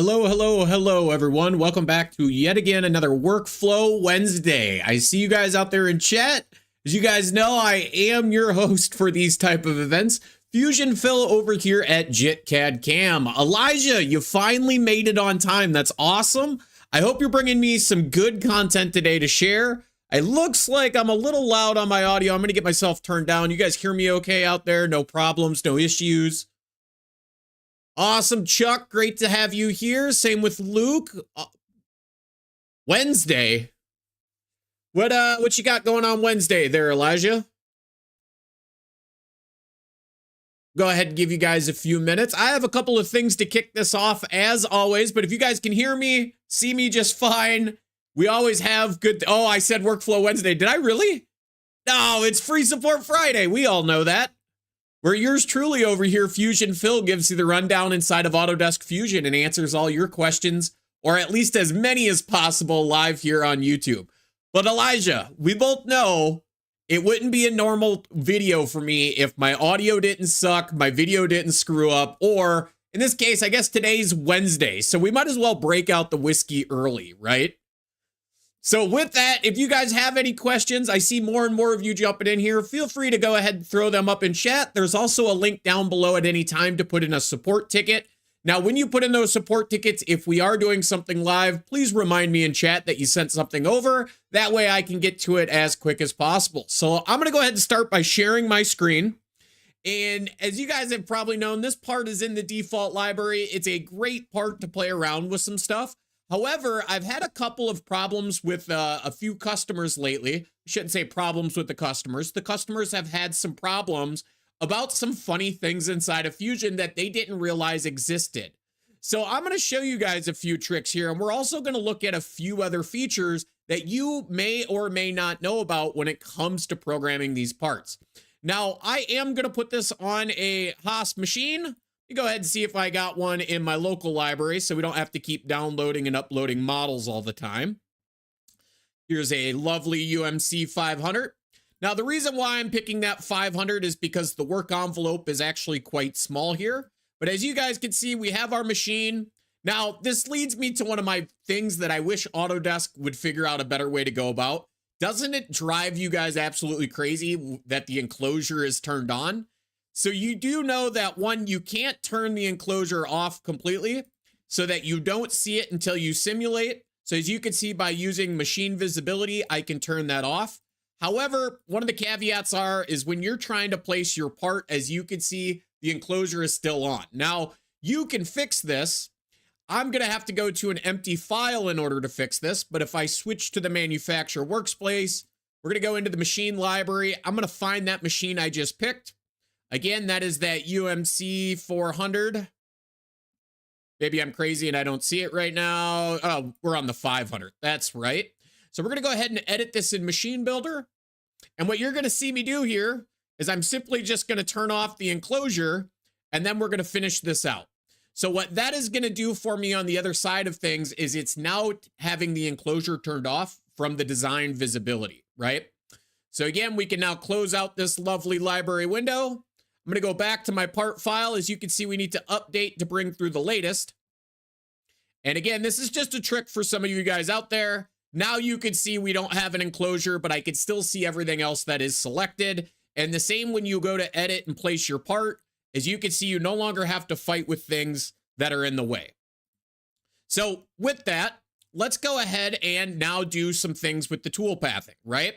Hello, hello, hello, everyone. Welcome back to yet again another Workflow Wednesday. I see you guys out there in chat. As you guys know, I am your host for these type of events, Fusion Phil over here at jitcadcam. Elijah, you finally made it on time. That's awesome. I hope you're bringing me some good content today to share. It looks like I'm a little loud on my audio. I'm going to get myself turned down. You guys hear me okay out there? No problems, no issues. Awesome, Chuck. Great to have you here. Same with Luke. Wednesday. What you got going on Wednesday there, Elijah? Go ahead and give you guys a few minutes. I have a couple of things to kick this off as always, but if you guys can hear me, see me just fine. We always have good. Oh, I said Workflow Wednesday. Did I really? No, it's Free Support Friday. We all know that. Where yours truly over here, Fusion Phil, gives you the rundown inside of Autodesk Fusion and answers all your questions, or at least as many as possible, live here on YouTube. But Elijah, we both know it wouldn't be a normal video for me if my audio didn't suck, my video didn't screw up, or in this case, I guess today's Wednesday, so we might as well break out the whiskey early, right? So with that, if you guys have any questions, I see more and more of you jumping in here. Feel free to go ahead and throw them up in chat. There's also a link down below at any time to put in a support ticket. Now, when you put in those support tickets, if we are doing something live, please remind me in chat that you sent something over. That way I can get to it as quick as possible. So I'm going to go ahead and start by sharing my screen. And as you guys have probably known, this part is in the default library. It's a great part to play around with some stuff. However, I've had a couple of problems with a few customers lately. I shouldn't say problems with the customers. The customers have had some problems about some funny things inside of Fusion that they didn't realize existed. So I'm going to show you guys a few tricks here, and we're also going to look at a few other features that you may or may not know about when it comes to programming these parts. Now, I am going to put this on a Haas machine. Go ahead and see if I got one in my local library so we don't have to keep downloading and uploading models all the time. Here's a lovely UMC 500. Now, the reason why I'm picking that 500 is because the work envelope is actually quite small here. But as you guys can see, we have our machine. Now, this leads me to one of my things that I wish Autodesk would figure out a better way to go about. Doesn't it drive you guys absolutely crazy that the enclosure is turned on? So you do know that, one, you can't turn the enclosure off completely so that you don't see it until you simulate. So as you can see by using machine visibility, I can turn that off. However, one of the caveats is when you're trying to place your part, as you can see, the enclosure is still on. Now, you can fix this. I'm going to have to go to an empty file in order to fix this. But if I switch to the manufacturer workspace, we're going to go into the machine library. I'm going to find that machine I just picked. Again, that is that UMC 400. Maybe I'm crazy and I don't see it right now. Oh, we're on the 500. That's right. So we're going to go ahead and edit this in Machine Builder. And what you're going to see me do here is I'm simply just going to turn off the enclosure, and then we're going to finish this out. So what that is going to do for me on the other side of things is it's now having the enclosure turned off from the design visibility, right? So again, we can now close out this lovely library window. I'm going to go back to my part file. As you can see, we need to update to bring through the latest. And again, this is just a trick for some of you guys out there. Now you can see we don't have an enclosure, but I can still see everything else that is selected. And the same when you go to edit and place your part. As you can see, you no longer have to fight with things that are in the way. So with that, let's go ahead and now do some things with the tool pathing, right?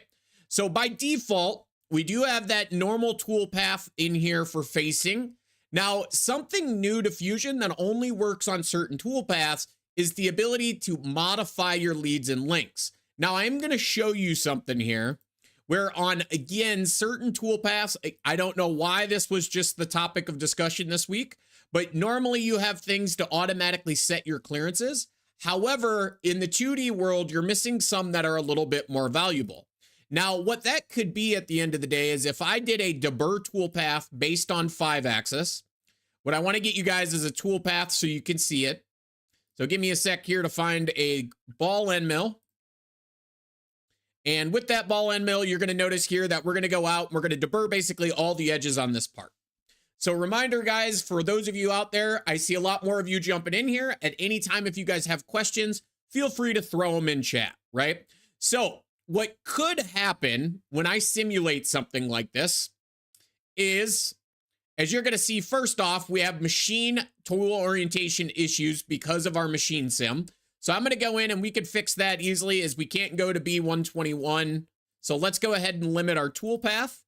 So by default, we do have that normal tool path in here for facing. Now, something new to Fusion that only works on certain tool paths is the ability to modify your leads and links. Now, I'm going to show you something here where on, again, certain tool paths, I don't know why this was just the topic of discussion this week, but normally you have things to automatically set your clearances. However, in the 2D world, you're missing some that are a little bit more valuable. Now, what that could be at the end of the day is if I did a deburr toolpath based on 5-axis, what I want to get you guys is a toolpath so you can see it. So give me a sec here to find a ball end mill. And with that ball end mill, you're going to notice here that we're going to go out and we're going to deburr basically all the edges on this part. So reminder, guys, for those of you out there, I see a lot more of you jumping in here. At any time, if you guys have questions, feel free to throw them in chat, right? So what could happen when I simulate something like this is, as you're going to see, first off, we have machine tool orientation issues because of our machine sim. So I'm going to go in and we can fix that easily, as we can't go to B121. So let's go ahead and limit our toolpath.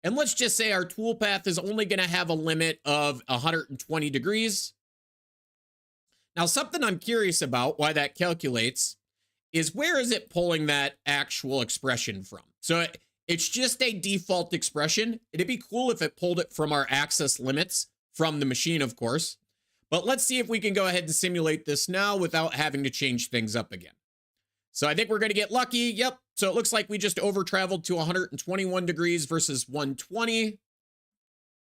And let's just say our toolpath is only going to have a limit of 120 degrees. Now, something I'm curious about why that calculates is, where is it pulling that actual expression from? So it's just a default expression. It'd be cool if it pulled it from our axis limits from the machine, of course. But let's see if we can go ahead and simulate this now without having to change things up again. So I think we're going to get lucky. Yep. So it looks like we just over traveled to 121 degrees versus 120.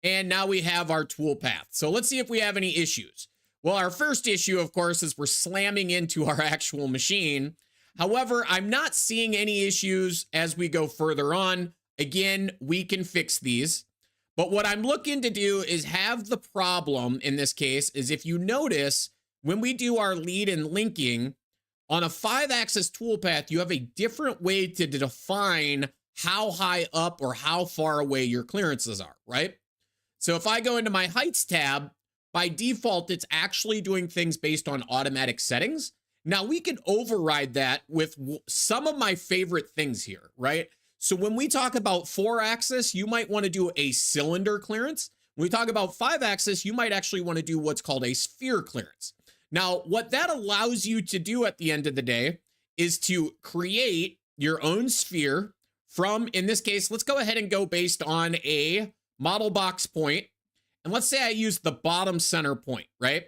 And now we have our tool path. So let's see if we have any issues. Well, our first issue, of course, is we're slamming into our actual machine. However, I'm not seeing any issues as we go further on. Again, we can fix these. But what I'm looking to do is have the problem in this case is, if you notice, when we do our lead and linking, on a 5-axis toolpath, you have a different way to define how high up or how far away your clearances are, right? So if I go into my heights tab, by default, it's actually doing things based on automatic settings. Now we can override that with some of my favorite things here, right? So when we talk about 4-axis, you might want to do a cylinder clearance. When we talk about 5-axis, you might actually want to do what's called a sphere clearance. Now, what that allows you to do at the end of the day is to create your own sphere from, in this case, let's go ahead and go based on a model box point. And let's say I use the bottom center point, right?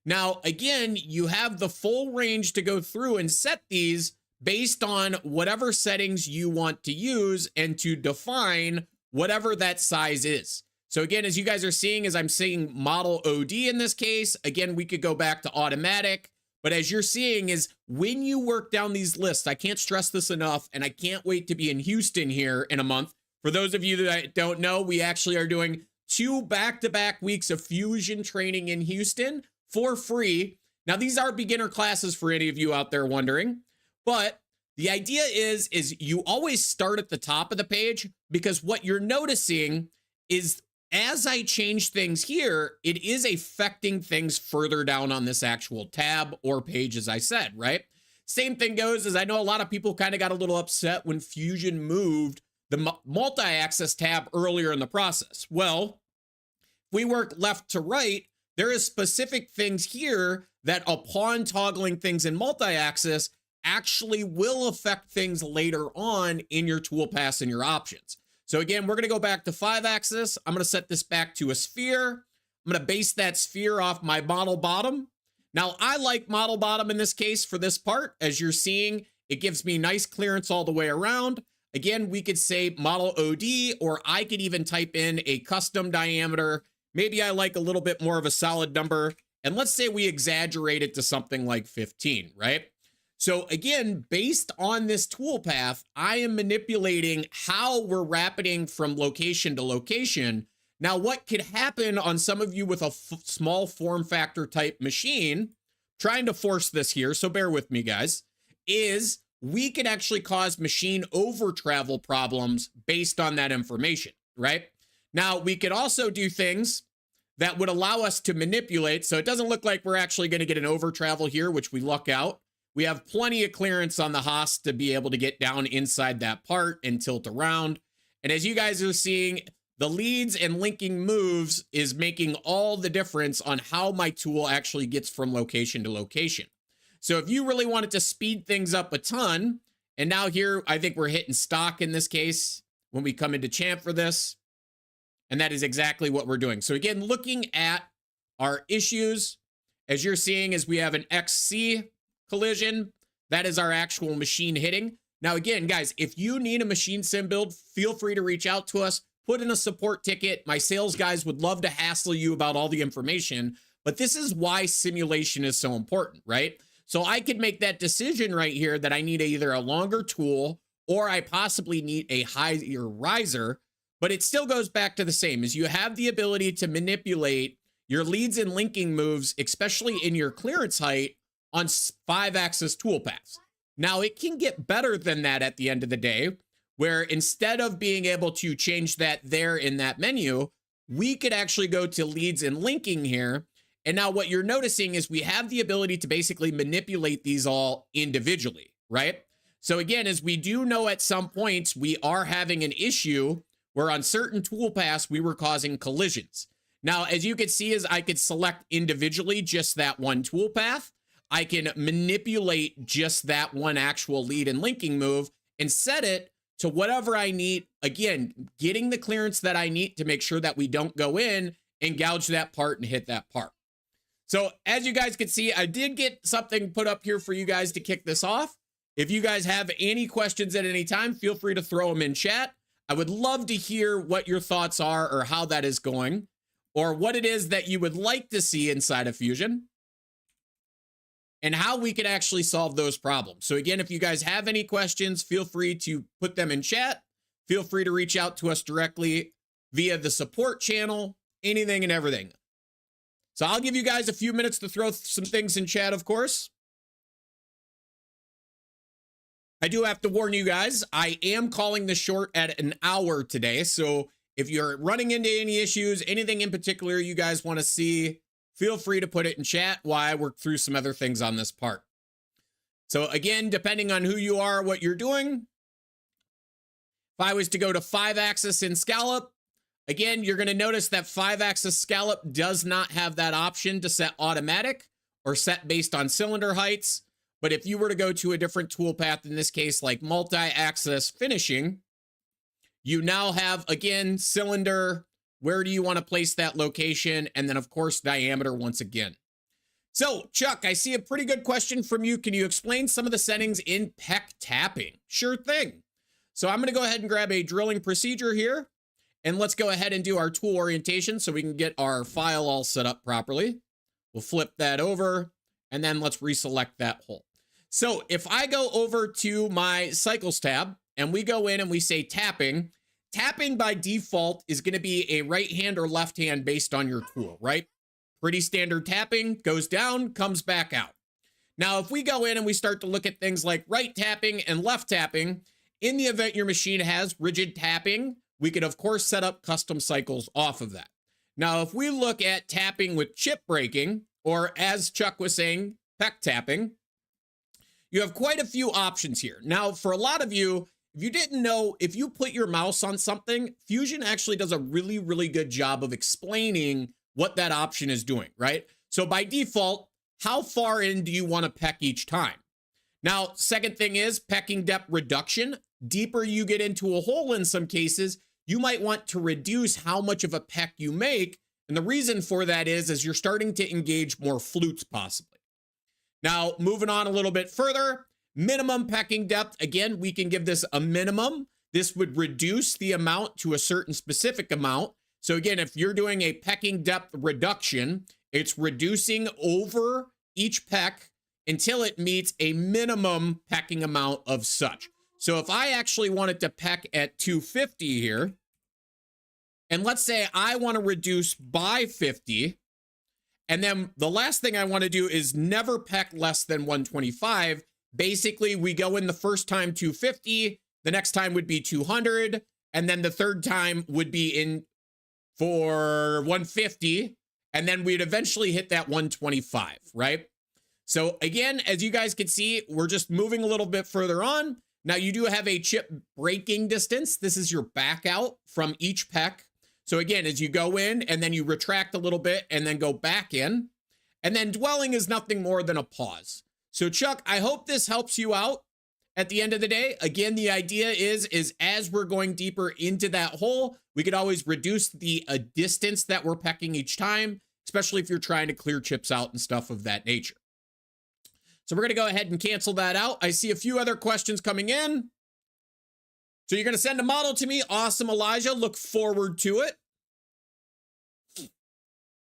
Now, again, you have the full range to go through and set these based on whatever settings you want to use and to define whatever that size is. So again, as you guys are seeing, as I'm seeing model OD in this case, again, we could go back to automatic. But as you're seeing is, when you work down these lists, I can't stress this enough, and I can't wait to be in Houston here in a month. For those of you that don't know, we actually are doing 2 back-to-back weeks of Fusion training in Houston for free. Now, these are beginner classes for any of you out there wondering, but the idea is you always start at the top of the page, because what you're noticing is, as I change things here, it is affecting things further down on this actual tab or page, as I said, right? Same thing goes as, I know a lot of people kind of got a little upset when Fusion moved the multi-axis tab earlier in the process. Well, if we work left to right, there is specific things here that, upon toggling things in multi-axis, actually will affect things later on in your toolpaths and your options. So again, we're going to go back to 5-axis. I'm going to set this back to a sphere. I'm going to base that sphere off my model bottom. Now, I like model bottom in this case for this part. As you're seeing, it gives me nice clearance all the way around. Again, we could say model OD, or I could even type in a custom diameter. Maybe I like a little bit more of a solid number. And let's say we exaggerate it to something like 15, right? So again, based on this toolpath, I am manipulating how we're rapiding from location to location. Now, what could happen on some of you with a small form factor type machine, trying to force this here, so bear with me, guys, is we can actually cause machine over travel problems based on that information, right? Now, we could also do things that would allow us to manipulate. So it doesn't look like we're actually going to get an over travel here, which we luck out. We have plenty of clearance on the Haas to be able to get down inside that part and tilt around. And as you guys are seeing, the leads and linking moves is making all the difference on how my tool actually gets from location to location. So if you really wanted to speed things up a ton, and now here, I think we're hitting stock in this case when we come into champ for this. And that is exactly what we're doing. So again, looking at our issues, as you're seeing, is we have an XC collision. That is our actual machine hitting. Now, again, guys, if you need a machine sim build, feel free to reach out to us, put in a support ticket. My sales guys would love to hassle you about all the information, but this is why simulation is so important, right? So I could make that decision right here that I need either a longer tool or I possibly need a higher riser. But it still goes back to the same, is you have the ability to manipulate your leads and linking moves, especially in your clearance height on 5-axis toolpaths. Now, it can get better than that at the end of the day, where instead of being able to change that there in that menu, we could actually go to leads and linking here. And now what you're noticing is we have the ability to basically manipulate these all individually, right? So again, as we do know at some points, we are having an issue where on certain toolpaths, we were causing collisions. Now, as you can see, is I could select individually just that one toolpath. I can manipulate just that one actual lead and linking move and set it to whatever I need. Again, getting the clearance that I need to make sure that we don't go in and gouge that part and hit that part. So as you guys can see, I did get something put up here for you guys to kick this off. If you guys have any questions at any time, feel free to throw them in chat. I would love to hear what your thoughts are or how that is going, or what it is that you would like to see inside of Fusion, and how we could actually solve those problems. So again, if you guys have any questions, feel free to put them in chat. Feel free to reach out to us directly via the support channel, anything and everything. So I'll give you guys a few minutes to throw some things in chat, of course. I do have to warn you guys, I am calling this short at an hour today. So if you're running into any issues, anything in particular you guys want to see, feel free to put it in chat while I work through some other things on this part. So again, depending on who you are, what you're doing, if I was to go to 5-axis in scallop, again, you're going to notice that 5-axis scallop does not have that option to set automatic or set based on cylinder heights. But if you were to go to a different toolpath, in this case, like multi-axis finishing, you now have, again, cylinder. Where do you want to place that location? And then, of course, diameter once again. So, Chuck, I see a pretty good question from you. Can you explain some of the settings in PEC tapping? Sure thing. So I'm going to go ahead and grab a drilling procedure here. And let's go ahead and do our tool orientation so we can get our file all set up properly. We'll flip that over, and then let's reselect that hole. So if I go over to my cycles tab and we go in and we say tapping, tapping by default is going to be a right hand or left hand based on your tool, right? Pretty standard tapping, goes down, comes back out. Now, if we go in and we start to look at things like right tapping and left tapping, in the event your machine has rigid tapping, we could, of course, set up custom cycles off of that. Now, if we look at tapping with chip breaking, or as Chuck was saying, PEC tapping, you have quite a few options here. Now, for a lot of you, if you didn't know, if you put your mouse on something, Fusion actually does a really, really good job of explaining what that option is doing, right? So by default, how far in do you want to peck each time? Now, second thing is pecking depth reduction. Deeper you get into a hole in some cases, you might want to reduce how much of a peck you make. And the reason for that is you're starting to engage more flutes possibly. Now, moving on a little bit further, minimum pecking depth. Again, we can give this a minimum. This would reduce the amount to a certain specific amount. So again, if you're doing a pecking depth reduction, it's reducing over each peck until it meets a minimum pecking amount of such. So if I actually wanted to peck at 250 here, and let's say I want to reduce by 50, and then the last thing I want to do is never peck less than 125. Basically, we go in the first time 250, the next time would be 200, and then the third time would be in for 150, and then we'd eventually hit that 125, right? So again, as you guys can see, we're just moving a little bit further on. Now you do have a chip breaking distance. This is your back out from each peck. So again, as you go in and then you retract a little bit and then go back in, and then dwelling is nothing more than a pause. So Chuck, I hope this helps you out at the end of the day. Again, the idea is as we're going deeper into that hole, we could always reduce the distance that we're pecking each time, especially if you're trying to clear chips out and stuff of that nature. So we're going to go ahead and cancel that out. I see a few other questions coming in. So you're going to send a model to me. Awesome, Elijah. Look forward to it.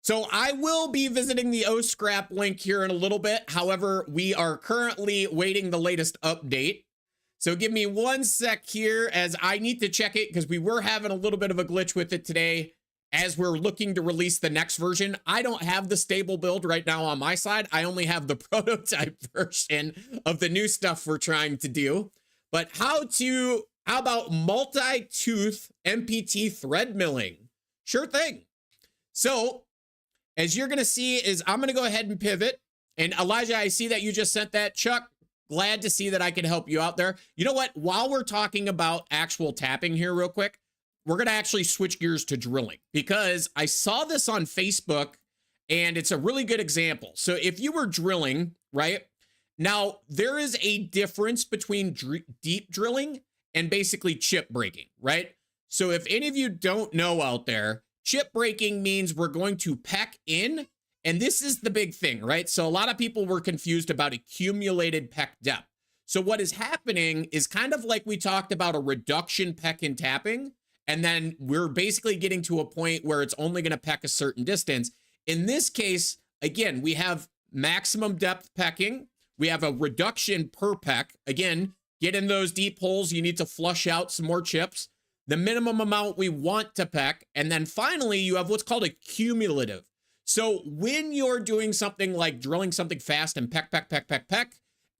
So I will be visiting the OScrap link here in a little bit. However, we are currently waiting the latest update. So give me 1 sec here as I need to check it because we were having a little bit of a glitch with it today as we're looking to release the next version. I don't have the stable build right now on my side. I only have the prototype version of the new stuff we're trying to do. But how about multi-tooth MPT thread milling? Sure thing. So as you're going to see is I'm going to go ahead and pivot. And Elijah, I see that you just sent that. Chuck, glad to see that I can help you out there. You know what? While we're talking about actual tapping here real quick, we're going to actually switch gears to drilling because I saw this on Facebook and it's a really good example. So if you were drilling, right? Now, there is a difference between deep drilling and basically chip breaking, right? So if any of you don't know out there, chip breaking means we're going to peck in. And this is the big thing, right? So a lot of people were confused about accumulated peck depth. So what is happening is kind of like we talked about a reduction peck and tapping, and then we're basically getting to a point where it's only going to peck a certain distance. In this case, again, we have maximum depth pecking. We have a reduction per peck. Again, get in those deep holes. You need to flush out some more chips. The minimum amount we want to peck. And then finally, you have what's called a cumulative. So when you're doing something like drilling something fast and peck,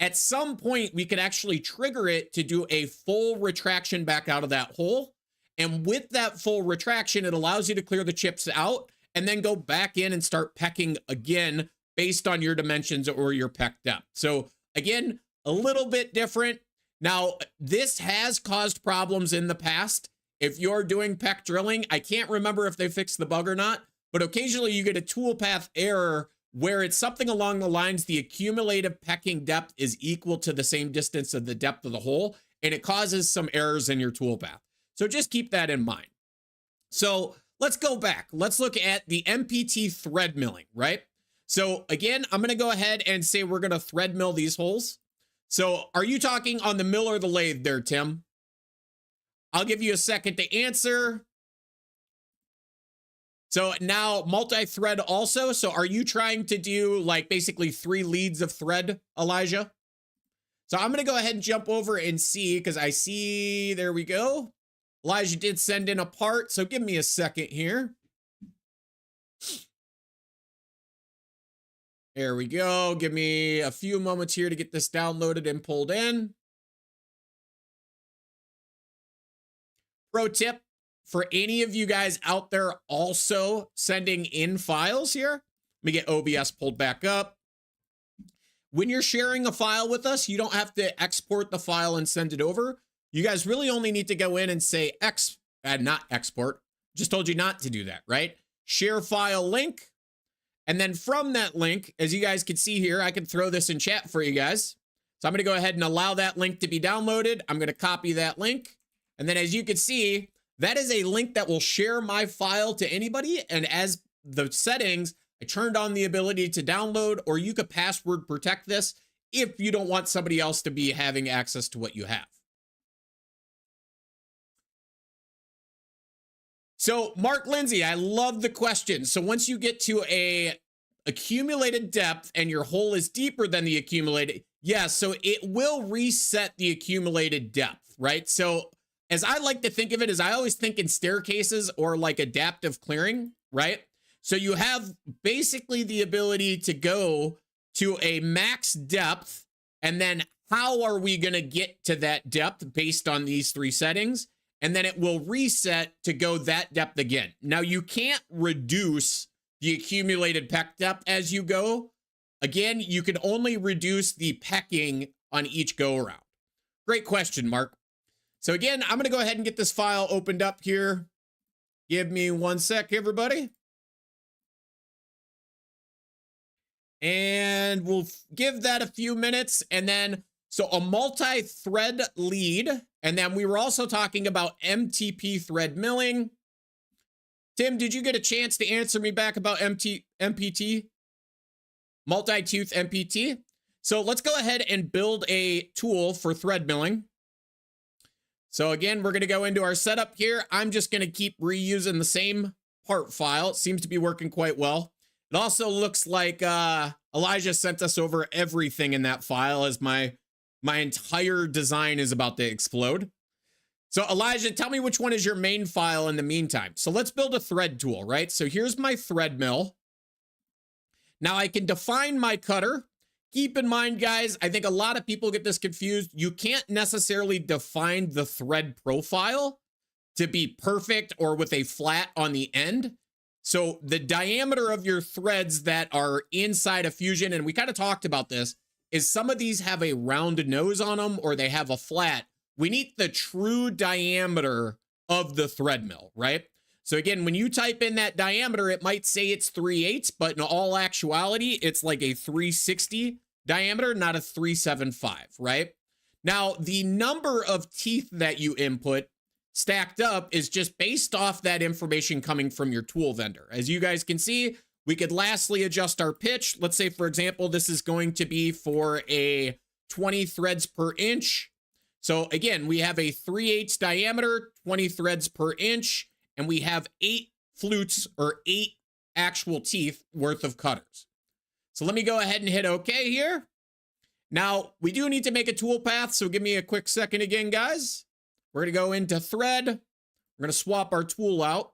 at some point we could actually trigger it to do a full retraction back out of that hole. And with that full retraction, it allows you to clear the chips out and then go back in and start pecking again based on your dimensions or your peck depth. So again, a little bit different. Now, this has caused problems in the past. If you're doing peck drilling, I can't remember if they fixed the bug or not, but occasionally you get a toolpath error where it's something along the lines, the accumulative pecking depth is equal to the same distance of the depth of the hole, and it causes some errors in your toolpath. So just keep that in mind. So let's go back. Let's look at the MPT thread milling, right? So again, I'm going to go ahead and say we're going to thread mill these holes. So are you talking on the mill or the lathe there, Tim? I'll give you a second to answer. So now multi-thread also. So are you trying to do like basically 3 leads of thread, Elijah? So I'm going to go ahead and jump over and see, because I see, there we go. Elijah did send in a part. So give me a second here. There we go. Give me a few moments here to get this downloaded and pulled in. Pro tip for any of you guys out there also sending in files here. Let me get OBS pulled back up. When you're sharing a file with us, you don't have to export the file and send it over. You guys really only need to go in and say not export. Just told you not to do that, right? Share file link. And then from that link, as you guys can see here, I can throw this in chat for you guys. So I'm going to go ahead and allow that link to be downloaded. I'm going to copy that link. And then as you can see, that is a link that will share my file to anybody. And as the settings, I turned on the ability to download, or you could password protect this if you don't want somebody else to be having access to what you have. So Mark Lindsay, I love the question. So once you get to a accumulated depth and your hole is deeper than the accumulated, yes, so it will reset the accumulated depth, right? So as I like to think of it, is I always think in staircases or like adaptive clearing, right? So you have basically the ability to go to a max depth, and then how are we going to get to that depth based on these 3 settings? And then it will reset to go that depth again. Now you can't reduce the accumulated peck depth as you go. Again, you can only reduce the pecking on each go around. Great question, Mark. So again, I'm going to go ahead and get this file opened up here. Give me 1 sec, everybody. And we'll give that a few minutes. And then, so a multi-thread lead. And then we were also talking about MTP thread milling. Tim, did you get a chance to answer me back about MPT? Multi-tooth MPT? So let's go ahead and build a tool for thread milling. So again, we're going to go into our setup here. I'm just going to keep reusing the same part file. It seems to be working quite well. It also looks like Elijah sent us over everything in that file as my My entire design is about to explode. So Elijah, tell me which one is your main file in the meantime. So let's build a thread tool, right? So here's my thread mill. Now I can define my cutter. Keep in mind, guys, I think a lot of people get this confused. You can't necessarily define the thread profile to be perfect or with a flat on the end. So the diameter of your threads that are inside of Fusion, and we kind of talked about this, is some of these have a round nose on them or they have a flat. We need the true diameter of the thread mill, right? So again, when you type in that diameter, it might say it's 3/8, but in all actuality, it's like a 360 diameter, not a 375, right? Now, the number of teeth that you input stacked up is just based off that information coming from your tool vendor. As you guys can see, we could lastly adjust our pitch. Let's say, for example, this is going to be for a 20 threads per inch. So again, we have a 3/8 diameter, 20 threads per inch, and we have 8 flutes or 8 actual teeth worth of cutters. So let me go ahead and hit OK here. Now, we do need to make a tool path, so give me a quick second again, guys. We're going to go into thread. We're going to swap our tool out.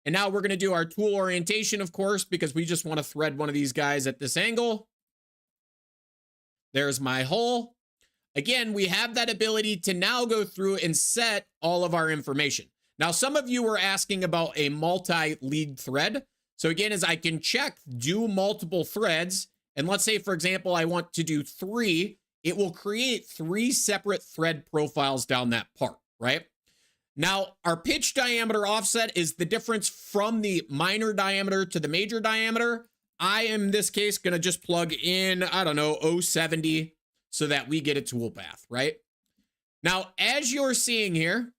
And now we're going to do our tool orientation, of course, because we just want to thread one of these guys at this angle. There's my hole. Again, we have that ability to now go through and set all of our information. Now, some of you were asking about a multi-lead thread. So again, as I can check, do multiple threads. And let's say, for example, I want to do 3. It will create 3 separate thread profiles down that part, right? Now, our pitch diameter offset is the difference from the minor diameter to the major diameter. I am, in this case, going to just plug in, I don't know, 0.70 so that we get a tool path, right? Now, as you're seeing here,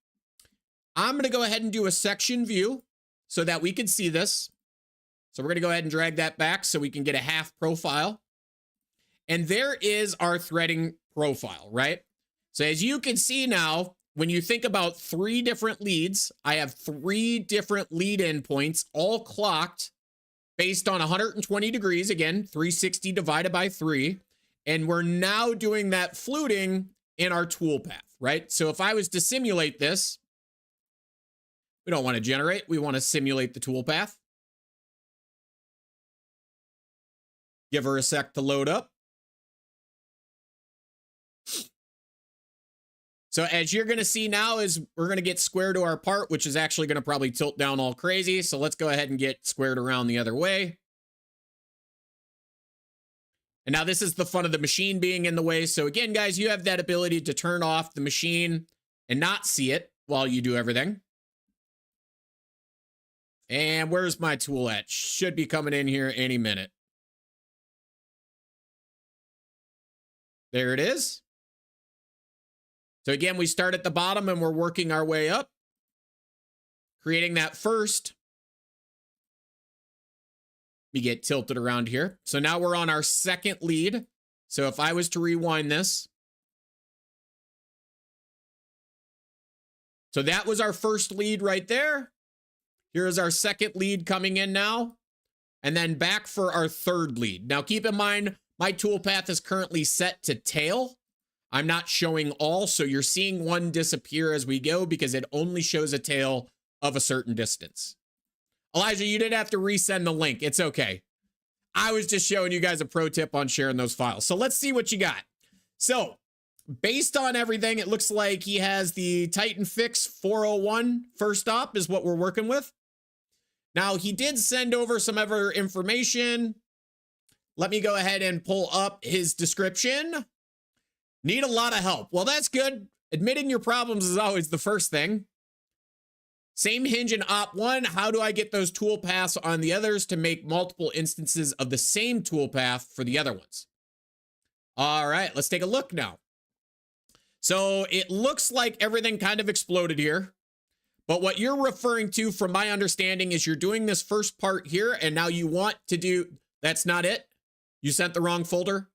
I'm going to go ahead and do a section view so that we can see this. So we're going to go ahead and drag that back so we can get a half profile. And there is our threading profile, right? So as you can see now, when you think about 3 different leads, I have 3 different lead endpoints all clocked based on 120 degrees. Again, 360 divided by 3. And we're now doing that fluting in our tool path, right? So if I was to simulate this, we don't want to generate. We want to simulate the tool path. Give her a sec to load up. So as you're going to see now is we're going to get square to our part, which is actually going to probably tilt down all crazy. So let's go ahead and get squared around the other way. And now this is the fun of the machine being in the way. So again, guys, you have that ability to turn off the machine and not see it while you do everything. And where's my tool at? Should be coming in here any minute. There it is. So again, we start at the bottom and we're working our way up, creating that first. We get tilted around here. So now we're on our second lead. So if I was to rewind this. So that was our first lead right there. Here's our second lead coming in now. And then back for our third lead. Now keep in mind, my toolpath is currently set to tail. I'm not showing all, so you're seeing one disappear as we go because it only shows a tail of a certain distance. Elijah, you didn't have to resend the link. It's okay. I was just showing you guys a pro tip on sharing those files. So let's see what you got. So based on everything, it looks like he has the Titan Fix 401 first op is what we're working with. Now, he did send over some other information. Let me go ahead and pull up his description. Need a lot of help. Well, that's good. Admitting your problems is always the first thing. Same hinge in op 1. How do I get those tool paths on the others to make multiple instances of the same tool path for the other ones? All right, let's take a look now. So it looks like everything kind of exploded here. But what you're referring to, from my understanding, is you're doing this first part here, and now you want to do, that's not it? You sent the wrong folder?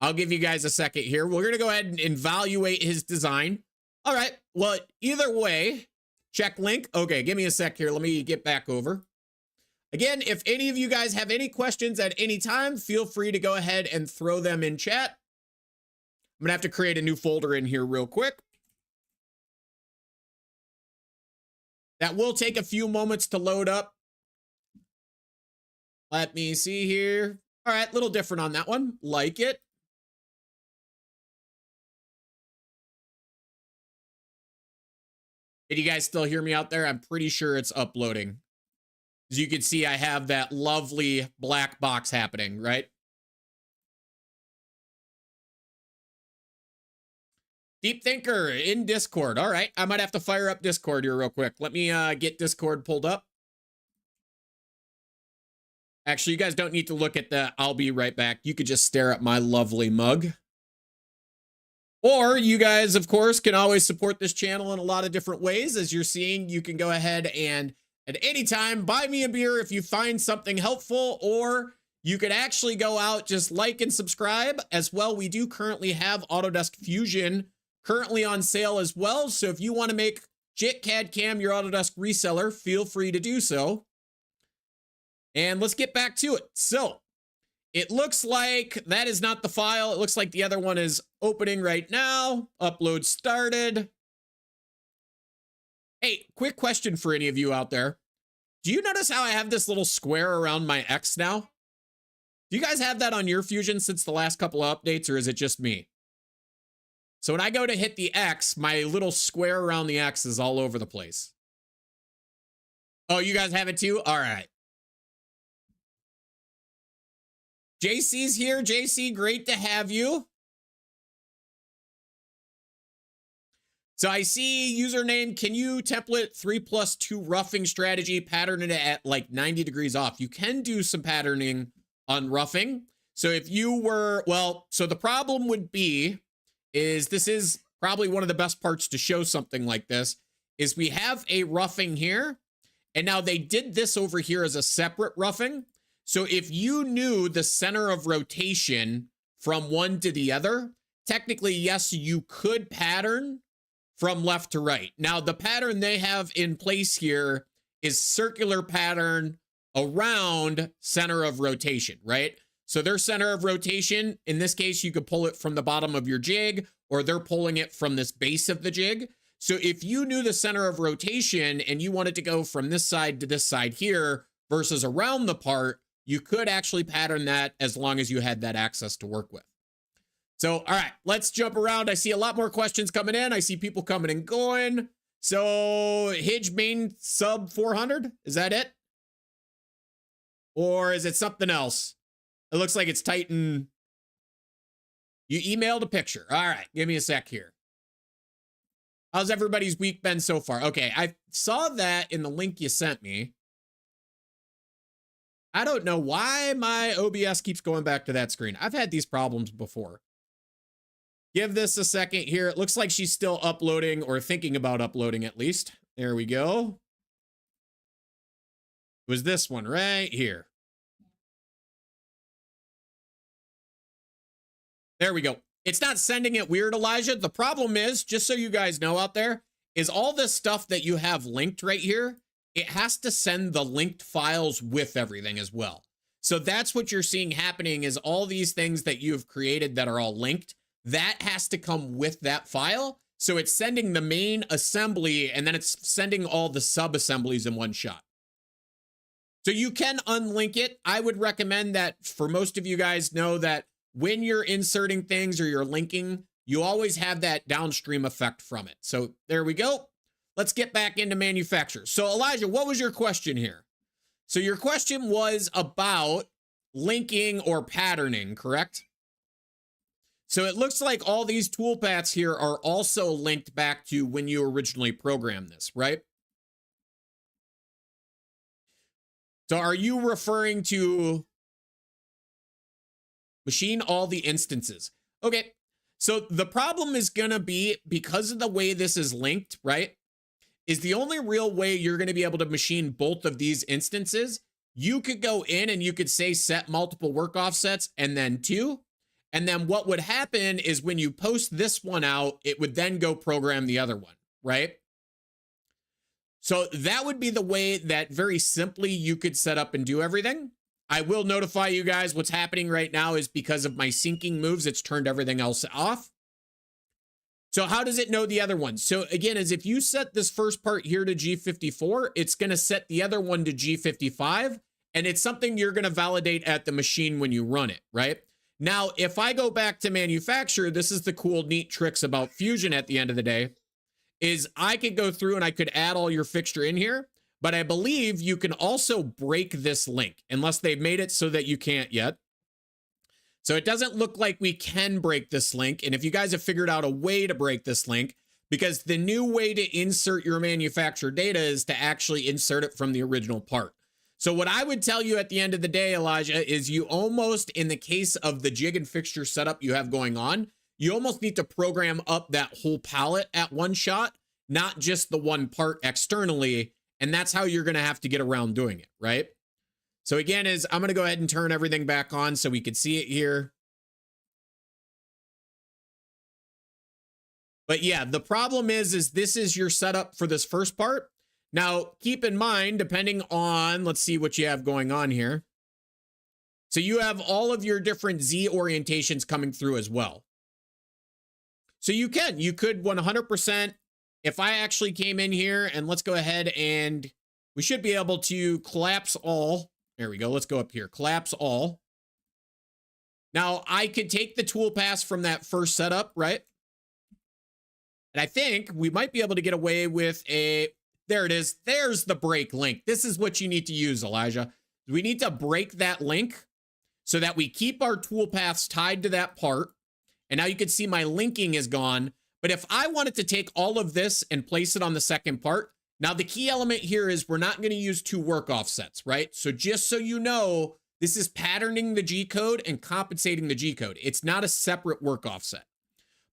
I'll give you guys a second here. We're going to go ahead and evaluate his design. All right. Well, either way, check link. Okay, give me a sec here. Let me get back over. Again, if any of you guys have any questions at any time, feel free to go ahead and throw them in chat. I'm gonna have to create a new folder in here real quick. That will take a few moments to load up. Let me see here. All right, a little different on that one. Like it. Can you guys still hear me out there? I'm pretty sure it's uploading. As you can see, I have that lovely black box happening, right? Deep Thinker in Discord. All right, I might have to fire up Discord here real quick. Let me get Discord pulled up. Actually, you guys don't need to look at the I'll be right back. You could just stare at my lovely mug. Or you guys, of course, can always support this channel in a lot of different ways. As you're seeing, you can go ahead and at any time buy me a beer if you find something helpful, or you could actually go out, just like and subscribe as well. We do currently have Autodesk Fusion currently on sale as well. So if you want to make jitcadcam your Autodesk reseller, feel free to do so. And let's get back to it. So it looks like that is not the file. It looks like the other one is opening right now. Upload started. Hey, quick question for any of you out there. Do you notice how I have this little square around my X now? Do you guys have that on your Fusion since the last couple of updates, or is it just me? So when I go to hit the X, my little square around the X is all over the place. Oh, you guys have it too? All right. JC's here. JC, great to have you. So I see username, can you template 3+2 roughing strategy, pattern it at like 90 degrees off? You can do some patterning on roughing. So if you were, well, so the problem would be, is this is probably one of the best parts to show something like this, is we have a roughing here, and now they did this over here as a separate roughing. So if you knew the center of rotation from one to the other, technically, yes, you could pattern from left to right. Now, the pattern they have in place here is circular pattern around center of rotation, right? So their center of rotation, in this case, you could pull it from the bottom of your jig, or they're pulling it from this base of the jig. So if you knew the center of rotation and you wanted to go from this side to this side here versus around the part, you could actually pattern that as long as you had that access to work with. So, all right, let's jump around. I see a lot more questions coming in. I see people coming and going. So Hinge main sub 400, is that it? Or is it something else? It looks like it's Titan. You emailed a picture. All right, give me a sec here. How's everybody's week been so far? Okay, I saw that in the link you sent me. I don't know why my OBS keeps going back to that screen. I've had these problems before. Give this a second here. It looks like she's still uploading, or thinking about uploading at least. There we go. It was this one right here. There we go. It's not sending it weird, Elijah. The problem is, just so you guys know out there, is all this stuff that you have linked right here, it has to send the linked files with everything as well. So that's what you're seeing happening, is all these things that you've created that are all linked, that has to come with that file. So it's sending the main assembly, and then it's sending all the sub-assemblies in one shot. So you can unlink it. I would recommend that for most of you guys know that when you're inserting things or you're linking, you always have that downstream effect from it. So there we go. Let's get back into manufacture. So Elijah, what was your question here? So your question was about linking or patterning, correct? So it looks like all these toolpaths here are also linked back to when you originally programmed this, right? So are you referring to machine all the instances? Okay, so the problem is gonna be, because of the way this is linked, right, is the only real way you're gonna be able to machine both of these instances. You could go in and you could say set multiple work offsets and then 2. And then what would happen is when you post this one out, it would then go program the other one, right? So that would be the way that very simply you could set up and do everything. I will notify you guys what's happening right now is because of my syncing moves, it's turned everything else off. So how does it know the other one? So again, as if you set this first part here to G54, it's going to set the other one to G55, and it's something you're going to validate at the machine when you run it, right? Now, if I go back to manufacture, this is the cool, neat tricks about Fusion at the end of the day, is I could go through and I could add all your fixture in here, but I believe you can also break this link, unless they've made it so that you can't yet. So it doesn't look like we can break this link. And if you guys have figured out a way to break this link, because the new way to insert your manufacturer data is to actually insert it from the original part. So what I would tell you at the end of the day, Elijah, is you almost, in the case of the jig and fixture setup you have going on, you almost need to program up that whole palette at one shot, not just the one part externally. And that's how you're going to have to get around doing it, right? So again, I'm going to go ahead and turn everything back on so we can see it here. But yeah, the problem is this is your setup for this first part. Now, keep in mind, depending on, let's see what you have going on here. So you have all of your different Z orientations coming through as well. So you could 100%, if I actually came in here and let's go ahead and we should be able to collapse all. There we go. Let's go up here. Collapse all. Now I could take the tool pass from that first setup, right? And I think we might be able to get away with there it is. There's the break link. This is what you need to use, Elijah. We need to break that link so that we keep our tool paths tied to that part. And now you can see my linking is gone. But if I wanted to take all of this and place it on the second part, now the key element here is we're not going to use two work offsets, right? So just so you know, this is patterning the G code and compensating the G code. It's not a separate work offset.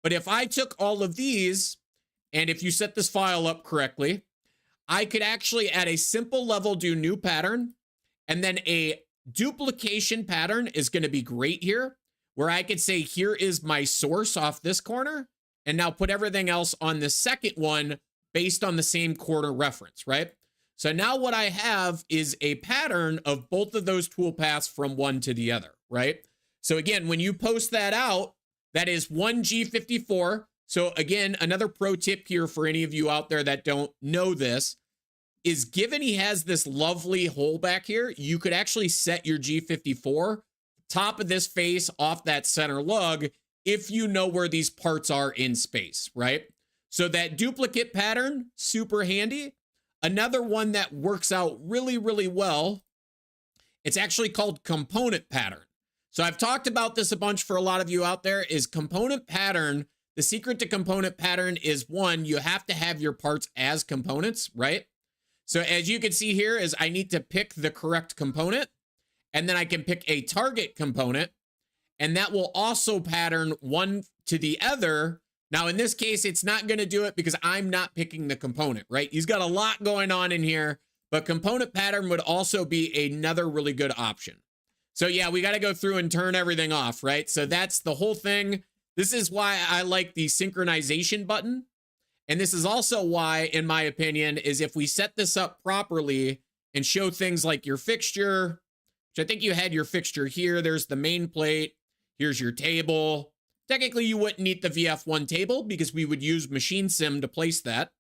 But if I took all of these, and if you set this file up correctly, I could actually at a simple level do new pattern, and then a duplication pattern is going to be great here, where I could say, here is my source off this corner, and now put everything else on the second one based on the same corner reference, right? So now what I have is a pattern of both of those tool paths from one to the other, right? So again, when you post that out, that is one G54. So again, another pro tip here for any of you out there that don't know this is, given he has this lovely hole back here, you could actually set your G54 top of this face off that center lug if you know where these parts are in space, right? So that duplicate pattern, super handy. Another one that works out really, really well, it's actually called component pattern. So I've talked about this a bunch for a lot of you out there, is component pattern. The secret to component pattern is, one, you have to have your parts as components, right? So as you can see here is I need to pick the correct component, and then I can pick a target component, and that will also pattern one to the other. Now, in this case, it's not going to do it because I'm not picking the component, right? He's got a lot going on in here, but component pattern would also be another really good option. So yeah, we got to go through and turn everything off, right? So that's the whole thing. This is why I like the synchronization button. And this is also why, in my opinion, is if we set this up properly and show things like your fixture, which I think you had your fixture here. There's the main plate. Here's your table. Technically, you wouldn't need the VF1 table because we would use Machine Sim to place that.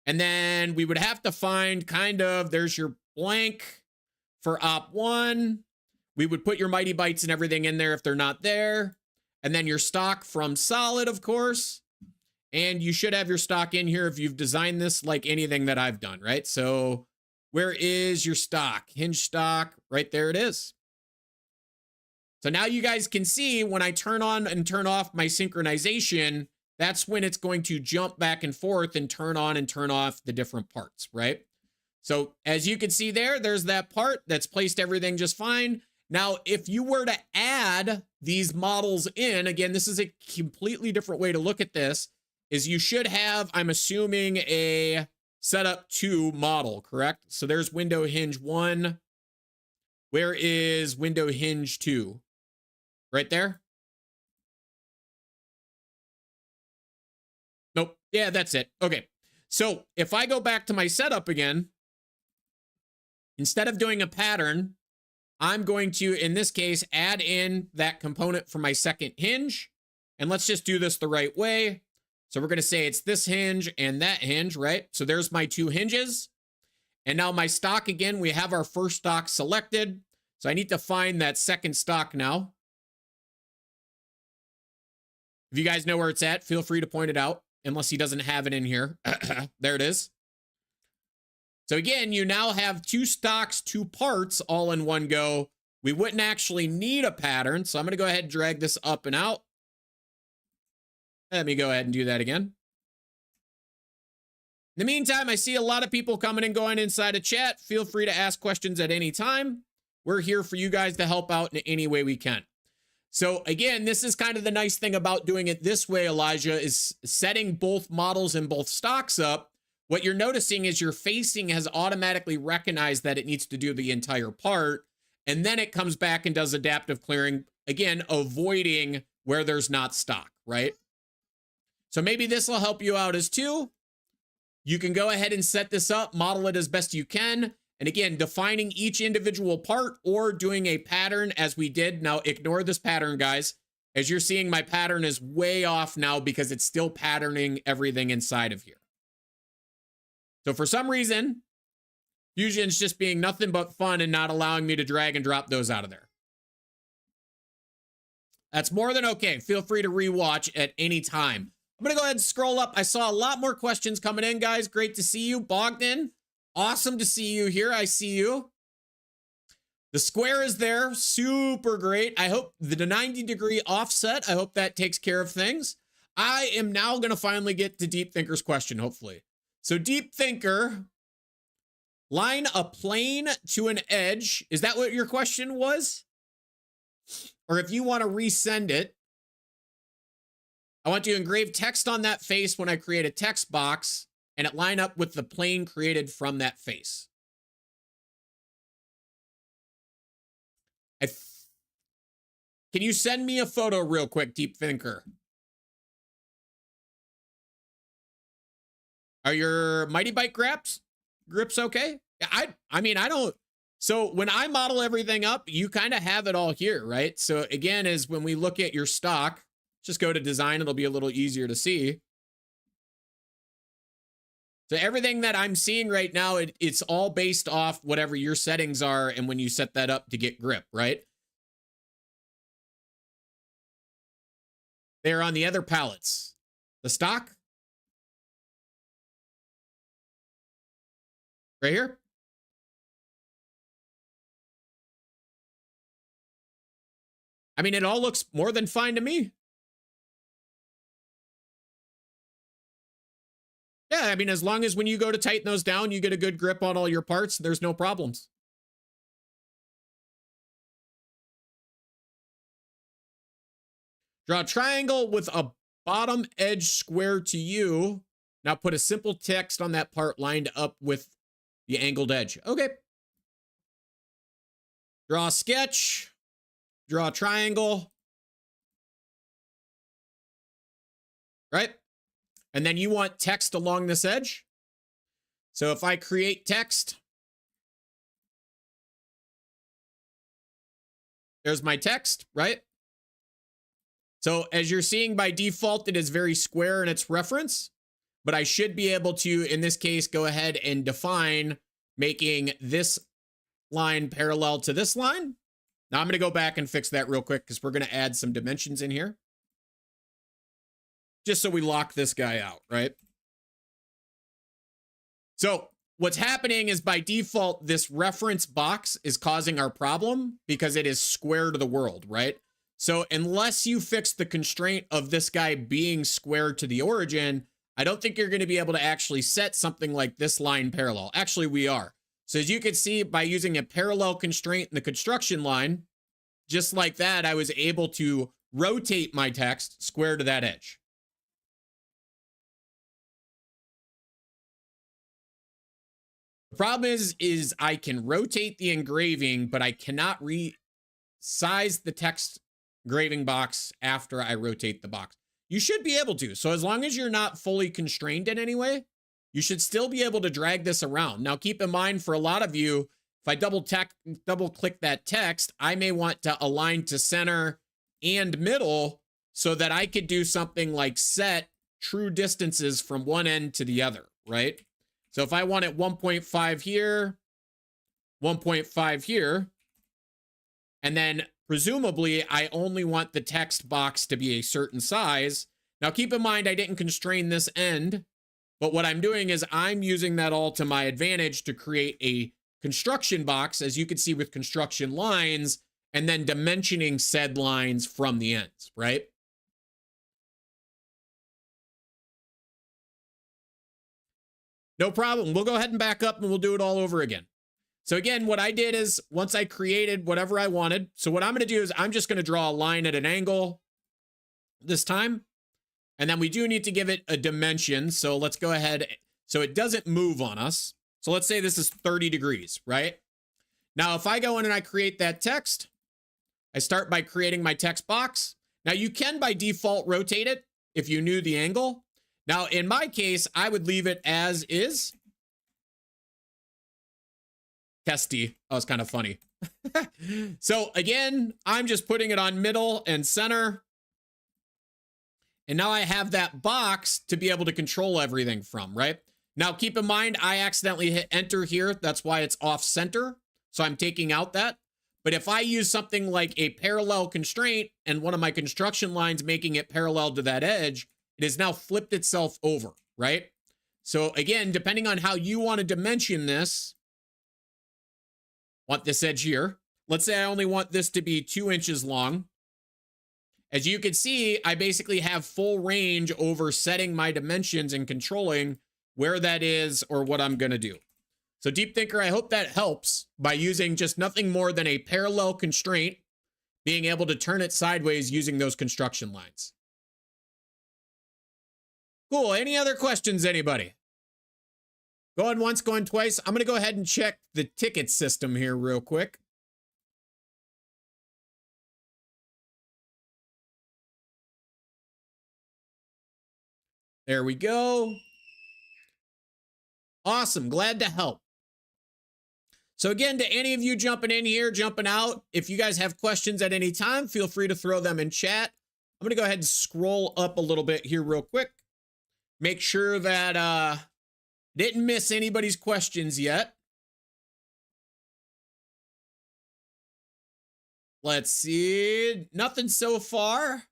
And then we would have to find there's your blank for Op1. We would put your Mighty Bytes and everything in there if they're not there. And then your stock from Solid, of course. And you should have your stock in here if you've designed this like anything that I've done, right? So where is your stock? Hinge stock, right there it is. So now you guys can see when I turn on and turn off my synchronization, that's when it's going to jump back and forth and turn on and turn off the different parts, right? So as you can see there, there's that part that's placed everything just fine. Now, if you were to add these models in, again, this is a completely different way to look at this, is you should have, I'm assuming, a setup 2 model, correct? So there's window hinge 1. Where is window hinge 2? Right there? Nope. Yeah, that's it. Okay. So if I go back to my setup again, instead of doing a pattern, I'm going to, in this case, add in that component for my second hinge. And let's just do this the right way. So we're going to say it's this hinge and that hinge, right? So there's my two hinges. And now my stock, again, we have our first stock selected. So I need to find that second stock now. If you guys know where it's at, feel free to point it out, unless he doesn't have it in here. There it is. So again, you now have two stocks, two parts all in one go. We wouldn't actually need a pattern. So I'm going to go ahead and drag this up and out. Let me go ahead and do that again. In the meantime, I see a lot of people coming and going inside of chat. Feel free to ask questions at any time. We're here for you guys to help out in any way we can. So again, this is kind of the nice thing about doing it this way, Elijah, is setting both models and both stocks up. What you're noticing is your facing has automatically recognized that it needs to do the entire part. And then it comes back and does adaptive clearing, again, avoiding where there's not stock, right? So maybe this will help you out as too. You can go ahead and set this up, model it as best you can. And again, defining each individual part or doing a pattern as we did. Now, ignore this pattern, guys. As you're seeing, my pattern is way off now because it's still patterning everything inside of here. So for some reason, Fusion's just being nothing but fun and not allowing me to drag and drop those out of there. That's more than okay. Feel free to rewatch at any time. I'm going to go ahead and scroll up. I saw a lot more questions coming in, guys. Great to see you. Bogdan, awesome to see you here. I see you. The square is there. Super great. I hope the 90-degree offset, I hope that takes care of things. I am now going to finally get to Deep Thinker's question, hopefully. So Deep Thinker, line a plane to an edge. Is that what your question was? Or if you want to resend it, I want to engrave text on that face when I create a text box and it line up with the plane created from that face. Can you send me a photo real quick, Deep Thinker? Are your Mighty Bite grips okay? I mean, I don't. So when I model everything up, you kind of have it all here, right? So again, is when we look at your stock, just go to design. It'll be a little easier to see. So everything that I'm seeing right now, it's all based off whatever your settings are and when you set that up to get grip, right? They're on the other palettes. The stock. Right here. I mean, it all looks more than fine to me. Yeah, I mean, as long as when you go to tighten those down, you get a good grip on all your parts, there's no problems. Draw a triangle with a bottom edge square to you. Now put a simple text on that part lined up with the angled edge. Okay. Draw a sketch. Draw a triangle. Right? And then you want text along this edge. So if I create text, there's my text, right? So as you're seeing by default, it is very square in its reference, but I should be able to, in this case, go ahead and define making this line parallel to this line. Now I'm going to go back and fix that real quick because we're going to add some dimensions in here. Just so we lock this guy out, right? So what's happening is by default, this reference box is causing our problem because it is square to the world, right? So unless you fix the constraint of this guy being square to the origin, I don't think you're going to be able to actually set something like this line parallel. Actually, we are. So as you can see, by using a parallel constraint in the construction line, just like that, I was able to rotate my text square to that edge. The problem is I can rotate the engraving, but I cannot resize the text engraving box after I rotate the box. You should be able to. So as long as you're not fully constrained in any way, you should still be able to drag this around. Now, keep in mind, for a lot of you, if I double click that text, I may want to align to center and middle so that I could do something like set true distances from one end to the other, right? So if I want it 1.5 here, 1.5 here, and then presumably I only want the text box to be a certain size. Now keep in mind, I didn't constrain this end, but what I'm doing is I'm using that all to my advantage to create a construction box, as you can see with construction lines, and then dimensioning said lines from the ends, right? No problem. We'll go ahead and back up and we'll do it all over again. So again, what I did is once I created whatever I wanted, so what I'm going to do is I'm just going to draw a line at an angle this time. And then we do need to give it a dimension. So let's go ahead so it doesn't move on us. So let's say this is 30 degrees, right? Now, if I go in and I create that text, I start by creating my text box. Now you can by default rotate it if you knew the angle. Now, in my case, I would leave it as is. Testy. That was kind of funny. So again, I'm just putting it on middle and center. And now I have that box to be able to control everything from, right? Now, keep in mind, I accidentally hit enter here. That's why it's off center. So I'm taking out that. But if I use something like a parallel constraint and one of my construction lines making it parallel to that edge, it has now flipped itself over, right? So again, depending on how you want to dimension this, want this edge here. Let's say I only want this to be 2 inches long. As you can see, I basically have full range over setting my dimensions and controlling where that is or what I'm going to do. So Deep Thinker, I hope that helps by using just nothing more than a parallel constraint, being able to turn it sideways using those construction lines. Cool. Any other questions, anybody? Going once, going twice. I'm going to go ahead and check the ticket system here real quick. There we go. Awesome. Glad to help. So again, to any of you jumping in here, jumping out, if you guys have questions at any time, feel free to throw them in chat. I'm going to go ahead and scroll up a little bit here real quick. Make sure that didn't miss anybody's questions yet. Let's see. Nothing so far.